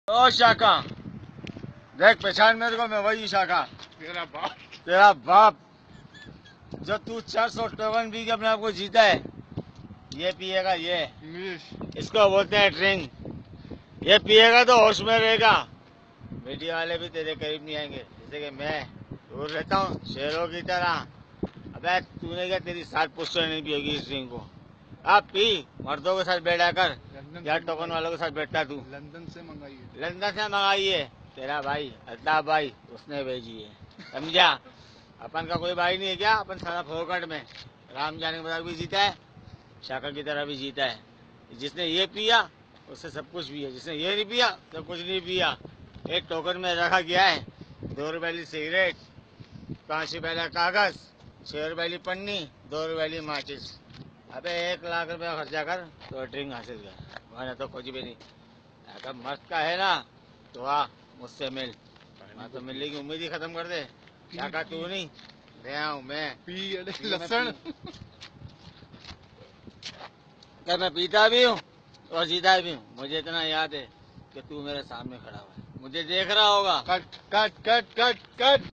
ओ शाका, देख पहचान मेरे को, मैं वही शाका, तेरा बाप जो तू 451 पी के अपने आप को जीता है। ये पिएगा, ये इसको बोलते हैं ड्रिंक। ये पिएगा तो होश में रहेगा। मीडिया वाले भी तेरे करीब नहीं आएंगे, जैसे कि मैं दूर रहता हूँ शेरों की तरह। अबे तूने क्या, तेरी 7 पुश्तें नहीं पिएगी इस ड्रिंक को। आप पी, मर्दों के साथ बैठा कर या टोकन वालों के साथ बैठता तू। लंदन से मंगाइए, लंदन से मंगाइए। तेरा भाई अल्ताफ भाई उसने भेजी है, समझा। अपन का कोई भाई नहीं है क्या? अपन सारा फोकट में राम जाने के बाद भी जीता है, शाका की तरह भी जीता है। जिसने ये पिया उससे सब कुछ भी है, जिसने ये नहीं पिया सब कुछ नहीं पिया। एक टोकन में रखा गया है 2 रुपए वाली सिगरेट, 5 रुपए वाला कागज, 6 रुपए वाली पन्नी, 2 रुपए वाली माचिस। अबे 1 लाख रुपया खर्चा कर तो ड्रिंक हासिल कर, वरना तो कुछ भी नहीं। अगर मस्त का है ना तो आ मुझसे मिल, मैं तो मिलने की उम्मीद ही खत्म कर दे। शाका तू नहीं, गया हूँ मैं। पी लसन क्या मैं पीता भी हूँ और जीता भी हूँ। मुझे इतना याद है कि तू मेरे सामने खड़ा हुआ है, मुझे देख रहा होगा। Cut cut cut cut cut.